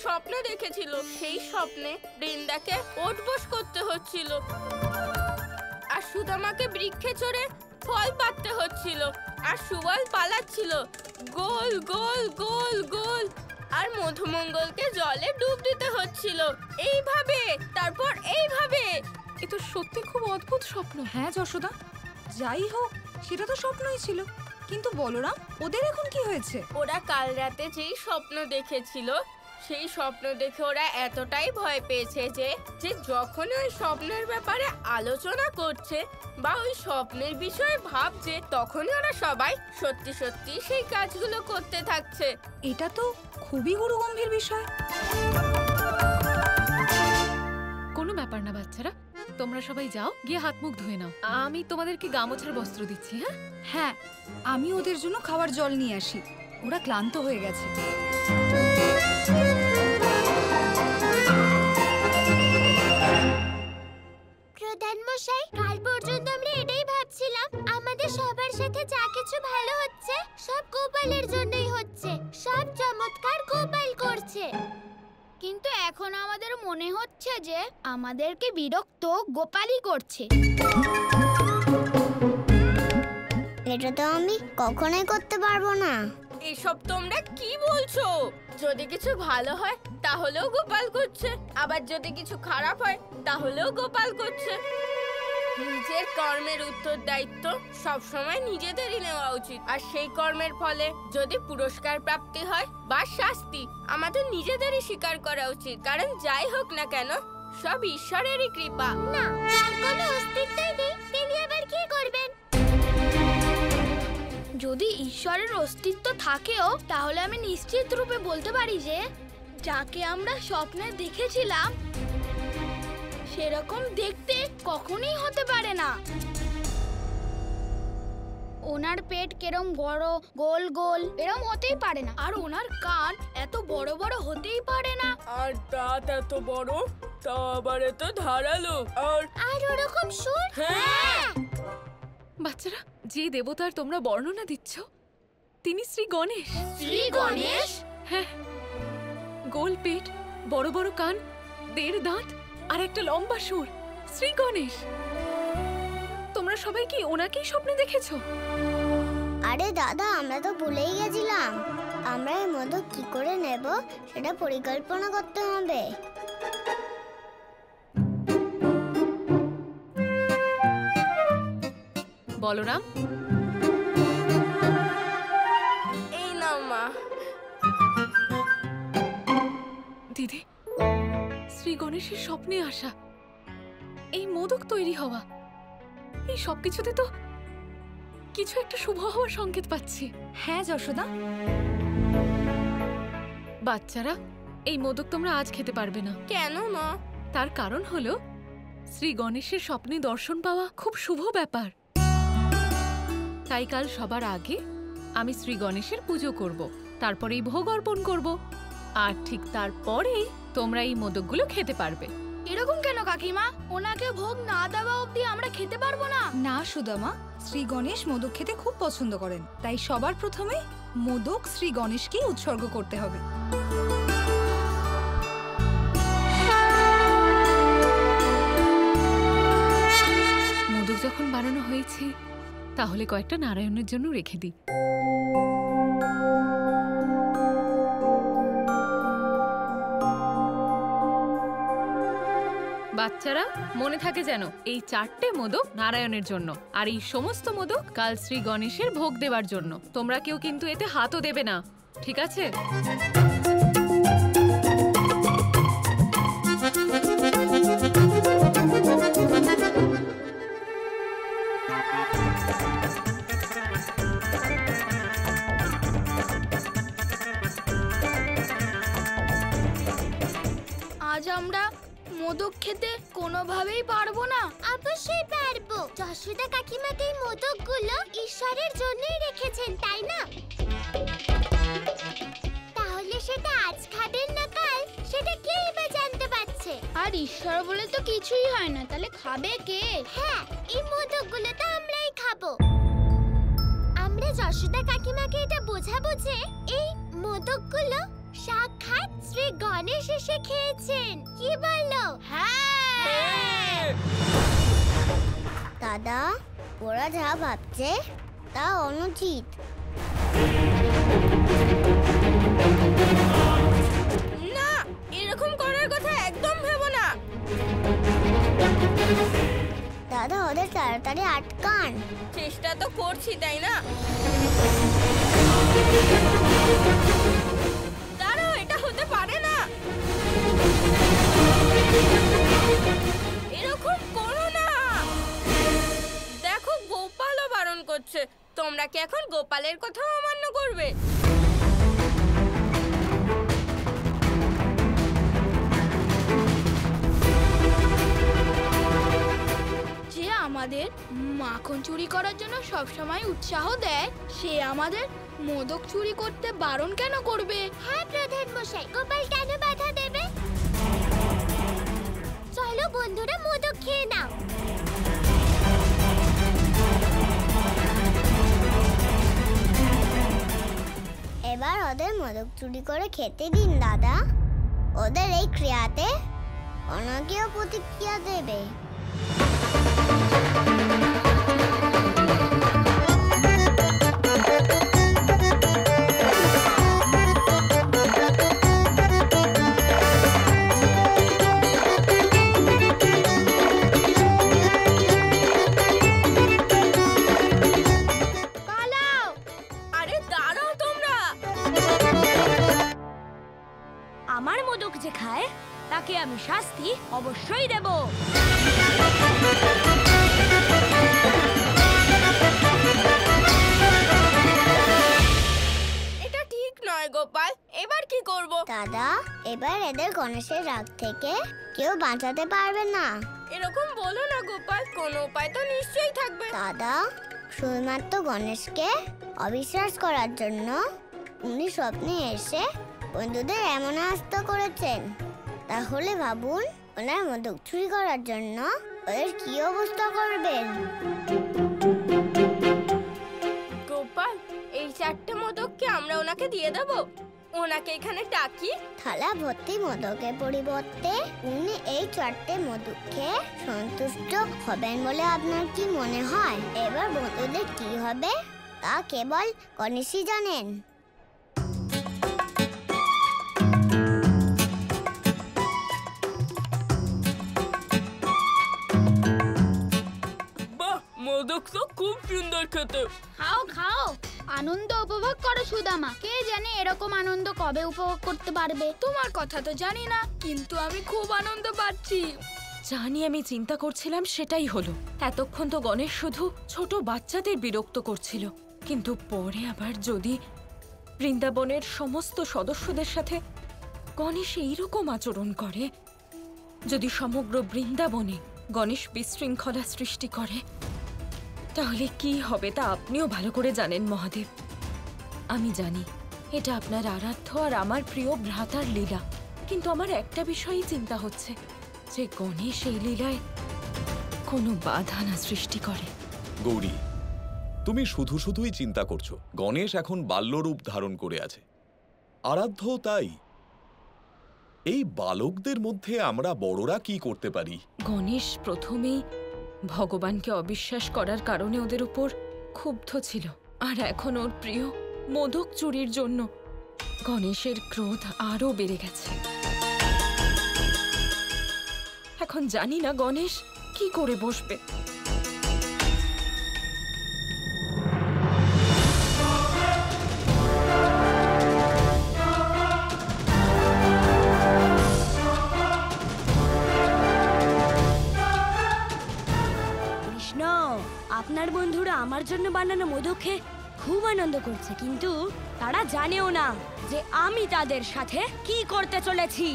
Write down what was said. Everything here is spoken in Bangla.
স্বপ্ন দেখেছিল। সেই স্বপ্নে বৃন্দাকে ওঠবোস করতে হচ্ছিল, আর সুদামাকে বৃক্ষে চড়ে ফল পাড়তে হচ্ছিল, আর সুবল পালাচ্ছিল গোল গোল গোল গোল, আর মধুমঙ্গলকে জলে ডুব দিতে হচ্ছিল এইভাবে, তারপর এইভাবে। এ তো সত্যি খুব অদ্ভুত স্বপ্ন। হ্যাঁ যশোদা, যাই হোক সেটা তো স্বপ্নই ছিল, কিন্তু বলরাম ওদের এখন কি হয়েছে? ওরা কাল রাতে যেই স্বপ্ন দেখেছিল, সেই স্বপ্ন দেখে ওরা এতটাই ভয় পেয়েছে যে যখন ওই স্বপ্নের ব্যাপারে আলোচনা করছে বা ওই স্বপ্নের বিষয়ে ভাবছে, তখনই ওরা সবাই সত্যি সত্যি সেই কাজগুলো করতে থাকছে। এটা তো খুবই গুরুগম্ভীর বিষয়। কোনো ব্যাপার না বাচ্চারা, তোমরা সবাই যাও, গিয়ে হাত মুখ ধুয়ে নাও। আমি তোমাদেরকে গামোছার বস্ত্র দিচ্ছি। হ্যাঁ হ্যাঁ, আমি ওদের জন্য খাবার জল নিয়ে আসি, ওরা ক্লান্ত হয়ে গেছে। প্রধান মশাই, কাল পর্যন্ত আমরা এটাই ভাবছিলাম আমাদের সবার সাথে যা কিছু ভালো হচ্ছে সব গোপালের জন্যই হচ্ছে, সব চমৎকার গোপাল করছে। কিন্তু এখন আমাদের মনে হচ্ছে যে আমাদেরকে বিরক্ত গোপালই করছে। এটা তো আমি কখনোই করতে পারবো না। এসব তোমরা কি বলছো? যদি কিছু ভালো হয় তাহলেও গোপাল করছে, আবার যদি কিছু খারাপ হয় তাহলেও গোপাল করছে। নিজের কর্মের উত্তরদায়িত্ব সবসময় নিজেদেরই নেওয়া উচিত, আর সেই কর্মের ফলে যদি পুরস্কার প্রাপ্তি হয় বা শাস্তি, আমাদের নিজেদেরই স্বীকার করা উচিত, কারণ যাই হোক না কেন সব ঈশ্বরেরই কৃপা। না, তার কোনো অস্তিত্বই নেই, তিনি আবার কি করবেন? যদি ঈশ্বরের অস্তিত্ব থাকেও, তাহলে আমি নিশ্চিত রূপে বলতে পারি যে যাকে আমরা স্বপ্নে দেখেছিলাম সেরকম দেখতে কখনোই হতে পারে না। ওনার পেট কেরম বড় গোল গোল এরম হতেই পারে না, আর ওনার কান এত বড় বড় হতেই পারে না, আর দাঁত এত বড়, তা আবার এত ধারালো, আর ওরকম সুর। হ্যাঁ, বাচ্চারা, যে দেবতার তোমরা বর্ণনা দিচ্ছ তিনি শ্রী গণেশ। শ্রী গণেশ? হ্যাঁ, গোল পেট, বড় বড় কান, 1.5 দাঁত আর একটা লম্বা সুর, শ্রী গণেশ। তোমরা সবাই কি ওনাকেই স্বপ্নে দেখেছো? আরে দাদা, আমরা তো ভুলেই গেছিলাম। আমরা এই মোদক কি করে নেব সেটা পরিকল্পনা করতে হবে। বলরাম, এই নাও মা। দিদি, শ্রী গণেশের স্বপ্নে আসা, এই মোদক তৈরি হওয়া, এই সবকিছুতে তো কিছু একটা শুভ হওয়ার সংকেত পাচ্ছি। হ্যাঁ যশোদা। বাচ্চারা, এই মোদক তোমরা আজ খেতে পারবে না। কেন মা? তার কারণ হলো শ্রী গণেশের স্বপ্নে দর্শন পাওয়া খুব শুভ ব্যাপার। তাই কাল সবার আগে আমি শ্রী গণেশের পুজো করব, তারপরেই ভোগ অর্পণ করব, আর ঠিক তারপরেই তোমরা এই মোদকগুলো খেতে পারবে। এরকম কেন কাকিমা? ওনাকে ভোগ না দেওয়া অবধি আমরা খেতে পারবো না? না সুদামা, শ্রী গণেশ মোদক খেতে খুব পছন্দ করেন, তাই সবার প্রথমে মোদক শ্রী গণেশকেই উৎসর্গ করতে হবে। মোদক যখন বানানো হয়েছে, তাহলে কয়েকটা নারায়ণের জন্য রেখে দিই। বাচ্চারা, মনে থাকে যেন এই 4টে মোদক নারায়ণের জন্য, আর এই সমস্ত মোদক কাল শ্রী গণেশের ভোগ দেবার জন্য। তোমরা কেউ কিন্তু এতে হাতও দেবে না, ঠিক আছে? আজ আমরা মোদক খেতে কোনোভাবেই পারবো না। অবশ্যই পারবো। যশোদা কাকিমাকে এই মোদকগুলো ঈশ্বরের জন্যই রেখেছেন, তাই না? তাহলে সেটা আজ খাবেন না কাল, সেটা কে বা জানতে পারছে? আর ঈশ্বর বলে তো কিছুই হয় না, তাহলে খাবে কে? হ্যাঁ, এই মোদকগুলো তো আমরাই খাবো। আমরা যশোদা কাকিমাকে এটা বোঝাবো যে এই মোদকগুলো সাক্ষাৎ শ্রী গণেশ এসে খেয়েছেন। কি বললো? হ্যাঁ। দাদা, ওরা যা ভাবছে তা অনুচিত। না, এরকম করার কথা একদম ভেবো না। দাদা, ওদের তাড়াতাড়ি আটকান। চেষ্টা তো করছি, তাই না? দাঁড়াও, এটা হতে পারে না। এরকম করো না। দেখো, গোপালও বারণ করছে। তোমরা কি এখন গোপালের কথাও অমান্য করবে? যে আমাদের মাখন চুরি করার জন্য সব সময় উৎসাহ দেয়, সে আমাদের মোদক চুরি করতে বারণ কেন করবে? হ্যাঁ প্রধান মশাই, গোপাল কেন বাধা দেবে? চলো বন্ধুরা, মোদক খেয়ে নাও। এবার ওদের মোদক চুরি করে খেতে দিন দাদা। ওদের এই ক্রিয়াতে অনেকেও প্রতিক্রিয়া দেবে। আরে দাঁড়াও তোমরা। আমার মোদক যে খায় তাকে আমি শাস্তি অবশ্যই দেব। এটা ঠিক নয় গোপাল, এবার কি করব? দাদা, এবার এদের গণেশের রাগ থেকে কেউ বাঁচাতে পারবে না। এরকম বলো না গোপাল, কোনো উপায় তো নিশ্চয়ই থাকবে। দাদা, শুধুমাত্র গণেশকে অবিশ্বাস করার জন্য উনি স্বপ্নে এসে বন্ধুদের এমন আস্ত করেছেন। তাহলে ভাবুন, ওনার মোদক চুরি করার জন্য ওদের কি অবস্থা করবেন। গোপাল, এই 4টে মোদক কি আমরা ওনাকে দিয়ে দেব? ওনাকে এখানে ডাকি। থালা ভর্তি মোদকের পরিবর্তে উনি এই 4টে মোদক খেয়ে সন্তুষ্ট হবেন বলে আপনার কি মনে হয়? এবার বন্ধুদের কি হবে তা কেবল গণেশই জানেন। বাহ, মোদক তো খুব সুন্দর খেতে। খাও খাও, আনন্দ উপভোগ করো সুদামা। কে জানে এরকম আনন্দ কবে উপভোগ করতে পারবে। তোমার কথা তো জানি না, কিন্তু আমি খুব আনন্দ পাচ্ছি। জানি, আমি চিন্তা করছিলাম সেটাই হলো। এতক্ষণ তো গণেশ শুধু ছোট বাচ্চাদের বিরক্ত করছিল, কিন্তু পরে আবার যদি বৃন্দাবনের সমস্ত সদস্যদের সাথে গণেশ এইরকম আচরণ করে, যদি সমগ্র বৃন্দাবনে গণেশ বিশৃঙ্খলা সৃষ্টি করে, তাহলে কি হবে তা আপনিও ভালো করে জানেন মহাদেব। আমি জানি এটা আপনার আরাধ্য আর আমার প্রিয় ভ্রাতার লীলা, কিন্তু আমার একটা বিষয়ই চিন্তা হচ্ছে, যে গণেশ এই লীলায় কোনো বাধা না সৃষ্টি করে। গৌরী, তুমি শুধু শুধুই চিন্তা করছো। গণেশ এখন বাল্যরূপ ধারণ করে আছে, আরাধ্য তাই। এই বালকদের মধ্যে আমরা বড়রা কি করতে পারি? গণেশ প্রথমেই ভগবানকে অবিশ্বাস করার কারণে ওদের উপর ক্ষুব্ধ ছিল, আর এখন ওর প্রিয় মোদক চুরির জন্য গণেশের ক্রোধ আরো বেড়ে গেছে। এখন জানি না গণেশ কি করে বসবে। কৃষ্ণ, আপনার বন্ধুরা আমার জন্য বানানো মোদক খেয়ে খুব আনন্দ করছে, কিন্তু তারা জানেও না যে আমি তাদের সাথে কি করতে চলেছি।